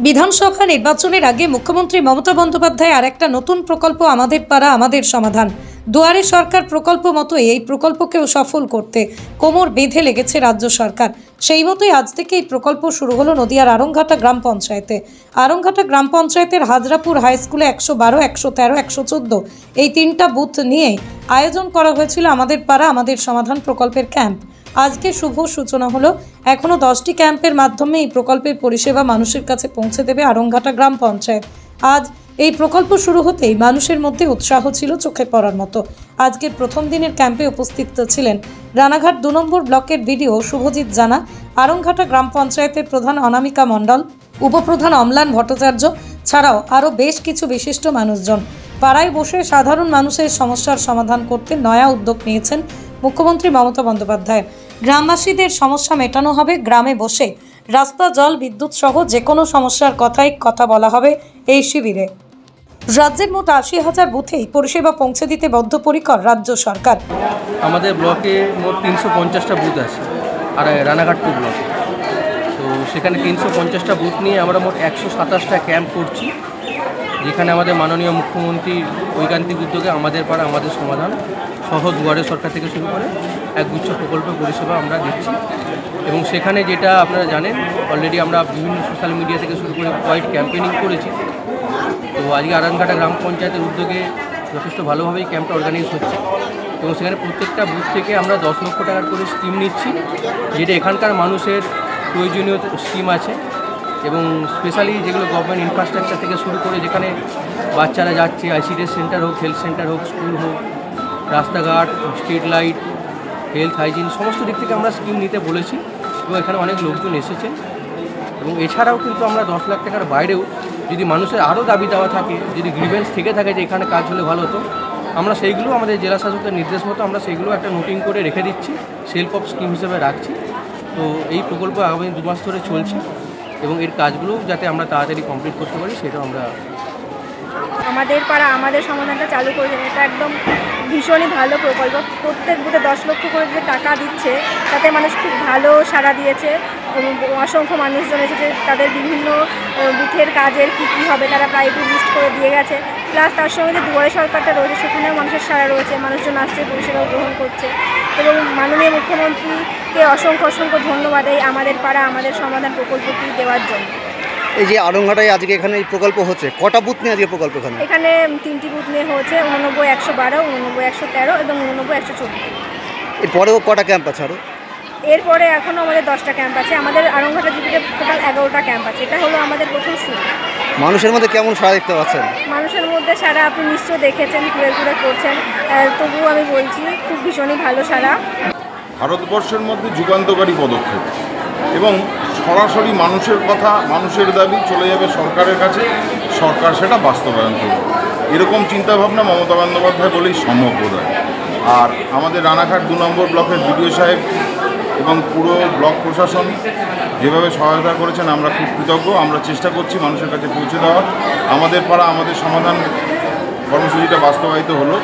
বিধানসভা নির্বাচনের আগে মুখ্যমন্ত্রী মমতা বন্দ্যোপাধ্যায় আর একটা নতুন প্রকল্প আমাদের পাড়া আমাদের সমাধান দুয়ারে সরকার প্রকল্প মতোই এই প্রকল্পকেও সফল করতে কোমর বেঁধে লেগেছে রাজ্য সরকার। সেই মতোই আজ থেকে এই প্রকল্প শুরু হলো নদিয়ার আরংঘাটা গ্রাম পঞ্চায়েতে। আরংঘাটা গ্রাম পঞ্চায়েতের হাজরাপুর হাই স্কুলে 112, 113, 114 এই তিনটা বুথ নিয়ে আয়োজন করা হয়েছিল আমাদের পাড়া আমাদের সমাধান প্রকল্পের ক্যাম্প। আজকে শুভ সূচনা হলো। এখনো 10টি ক্যাম্পের মাধ্যমে এই প্রকল্পের পরিষেবা মানুষের কাছে পৌঁছে দেবে আরংঘাটা গ্রাম পঞ্চায়েত। আজ এই প্রকল্প শুরু হতেই মানুষের মধ্যে উৎসাহ ছিল চোখে পড়ার মতো। আজকের প্রথম দিনের ক্যাম্পে উপস্থিত ছিলেন রানাঘাট 2 নম্বর ব্লকের বিডিও শুভজিৎ জানা, আরংঘাটা গ্রাম পঞ্চায়েতের প্রধান অনামিকা মণ্ডল, উপপ্রধান অম্লান ভট্টাচার্য ছাড়াও আরও বেশ কিছু বিশিষ্ট মানুষজন। পাড়ায় বসে সাধারণ মানুষের সমস্যার সমাধান করতে নয়া উদ্যোগ নিয়েছেন মুখ্যমন্ত্রী মমতা বন্দ্যোপাধ্যায়। গ্রামবাসীদের সমস্যা মেটানো হবে গ্রামে বসে। রাস্তা, জল, বিদ্যুৎ সহ যে কোনো সমস্যার কথা বলা হবে এই শিবিরে। রাজ্যের মোট 80,000 বুথেই পরিষেবা পৌঁছে দিতে বদ্ধপরিকর রাজ্য সরকার। আমাদের ব্লকে মোট 350টা বুথ আছে আর রানাঘাট 2 ব্লক, তো সেখানে 350টা বুথ নিয়ে আমরা মোট 127টা ক্যাম্প করছি, যেখানে আমাদের মাননীয় মুখ্যমন্ত্রীর ঐকান্তিক উদ্যোগে আমাদের পাড়া আমাদের সমাধান সহ দুয়ারে সরকার থেকে শুরু করে একগুচ্ছ প্রকল্প পরিষেবা আমরা দিচ্ছি। এবং সেখানে যেটা আপনারা জানেন, অলরেডি আমরা বিভিন্ন সোশ্যাল মিডিয়া থেকে শুরু করে কোয়াইট ক্যাম্পেনিং করেছি। তো আজকে আরংঘাটা গ্রাম পঞ্চায়েতের উদ্যোগে যথেষ্ট ভালোভাবেই ক্যাম্পটা অর্গানাইজ হচ্ছে এবং সেখানে প্রত্যেকটা বুথ থেকে আমরা 10 লক্ষ টাকার করে স্কিম নিচ্ছি, যেটা এখানকার মানুষের প্রয়োজনীয় স্কিম আছে। এবং স্পেশালি যেগুলো গভর্নমেন্ট ইনফ্রাস্ট্রাকচার থেকে শুরু করে যেখানে বাচ্চারা যাচ্ছে, আইসিডিএস সেন্টার হোক, হেলথ সেন্টার হোক, স্কুল হোক, রাস্তাঘাট, স্ট্রিট লাইট, হেলথ হাইজিন, সমস্ত দিক থেকে আমরা স্কিম নিতে বলেছি এবং এখানে অনেক লোকজন এসেছেন। এবং এছাড়াও কিন্তু আমরা 10 লাখ টাকার বাইরেও যদি মানুষের আরও দাবি দেওয়া থাকে, যদি গ্রিভেন্স থেকে থাকে যে এখানে কাজ হলে ভালো হতো, আমরা সেইগুলো আমাদের জেলা শাসকের নির্দেশ মতো আমরা সেইগুলো একটা নোটিং করে রেখে দিচ্ছি, সেলফ অফ স্কিম হিসেবে রাখছি। তো এই প্রকল্প আগামী 2 মাস ধরে চলছে এবং এর কাজগুলো যাতে আমরা তাড়াতাড়ি কমপ্লিট করতে পারি সেটাও আমরা। আমাদের পাড়া আমাদের সমাধানটা চালু করেছেন, এটা একদম ভীষণই ভালো প্রকল্প। প্রত্যেক বুথে 10 লক্ষ করে যে টাকা দিচ্ছে তাতে মানুষ খুব ভালো সাড়া দিয়েছে। অসংখ্য মানুষজন এসেছে, তাদের বিভিন্ন বুথের কাজের কী হবে তারা প্রায়োরিটি লিস্ট করে দিয়ে গেছে। প্লাস তার সঙ্গে যে দুয়ারে সরকারটা রয়েছে সেখানেও মানুষের সাড়া রয়েছে, মানুষজন আসছে, পরিষেবা গ্রহণ করছে। এবং মাননীয় মুখ্যমন্ত্রীকে অসংখ্য ধন্যবাদ এই আমাদের পাড়া আমাদের সমাধান প্রকল্পটি দেওয়ার জন্য। এই যে আরংঘাটায় আজকে এখানে এই প্রকল্প হচ্ছে, কটা বুথ নিয়ে আজকে প্রকল্প? এখানে 3টি বুথ নিয়ে হচ্ছে, 89, 112, 89, 113 এবং 89, 114। এরপরেও কটা ক্যাম্প আছে আরও? এরপরে এখনও আমাদের 10টা ক্যাম্প আছে। আমাদের আরংঘাটা জিপিতে টোটাল 11টা ক্যাম্প আছে। এটা হলো আমাদের প্রথম শুরু। মানুষের মধ্যে কেমন সাড়া দেখতে পাচ্ছেন? মানুষের মধ্যে সাড়া আপনি নিশ্চয়ই দেখেছেন, ঘুরে করছেন, তবুও আমি বলছি খুব ভীষণই ভালো সাড়া। ভারতবর্ষের মধ্যে যুগান্তকারী পদক্ষেপ এবং সরাসরি মানুষের কথা, মানুষের দাবি চলে যাবে সরকারের কাছে, সরকার সেটা বাস্তবায়ন করবে। এরকম চিন্তাভাবনা মমতা বন্দ্যোপাধ্যায় বলেই সম্ভব বোধ হয়। আর আমাদের রানাঘাট 2 নম্বর ব্লকের বিডিও সাহেব এবং পুরো ব্লক প্রশাসন যেভাবে সহায়তা করেছেন আমরা খুব কৃতজ্ঞ। আমরা চেষ্টা করছি মানুষের কাছে পৌঁছে দেওয়ার। আমাদের পাড়া আমাদের সমাধান কর্মসূচিটা বাস্তবায়িত হলো,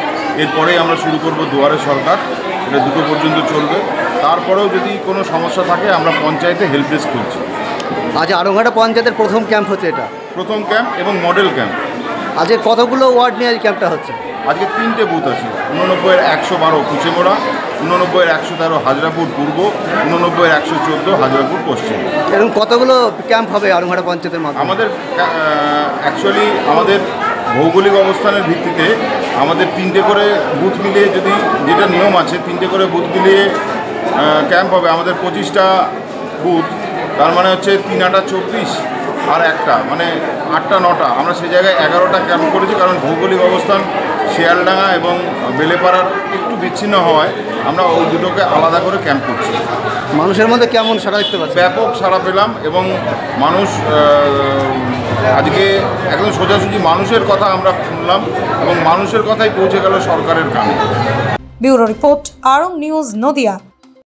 এরপরেই আমরা শুরু করব দুয়ারে সরকার। এটা 2টো পর্যন্ত চলবে। তারপরেও যদি কোনো সমস্যা থাকে আমরা পঞ্চায়েতে হেল্প ডেস্ক খুলছি। আজ আরংঘাটা পঞ্চায়েতের প্রথম ক্যাম্প হচ্ছে, এটা প্রথম ক্যাম্প এবং মডেল ক্যাম্প। আজকে কতগুলো ওয়ার্ড নিয়ে আজ ক্যাম্পটা হচ্ছে? আজকে 3টে বুথ আছে, 89, 112 কুচেমোড়া, 89, 113 হাজরাপুর পূর্ব, 89, 114 হাজরাপুর পশ্চিম। এরকম কতগুলো ক্যাম্প হবে আরংঘাটা পঞ্চায়েতের মাধ্যমে? আমাদের অ্যাকচুয়ালি আমাদের ভৌগোলিক অবস্থানের ভিত্তিতে আমাদের 3টে করে বুথ মিলিয়ে, যদি যেটা নিয়ম আছে 3টে করে বুথ মিলিয়ে ক্যাম্প হবে। আমাদের 25টা বুথ, তার মানে হচ্ছে 3 8 24 আর একটা, মানে 8টা 9টা। আমরা সেই জায়গায় 11টা ক্যাম্প করেছি, কারণ ভৌগোলিক অবস্থান শিয়ালডাঙ্গা এবং বেলেপাড়ার একটু বিচ্ছিন্ন হওয়ায় আমরা ওই দুটোকে আলাদা করে ক্যাম্প করছি। মানুষের মধ্যে কেমন সাড়া দেখতে পাচ্ছি? ব্যাপক সাড়া পেলাম এবং মানুষ আজকে একদম সোজাসুজি মানুষের কথা আমরা শুনলাম এবং মানুষের কথাই পৌঁছে গেল সরকারের কানে। ব্যুরো রিপোর্ট, আরং নিউজ, নদিয়া।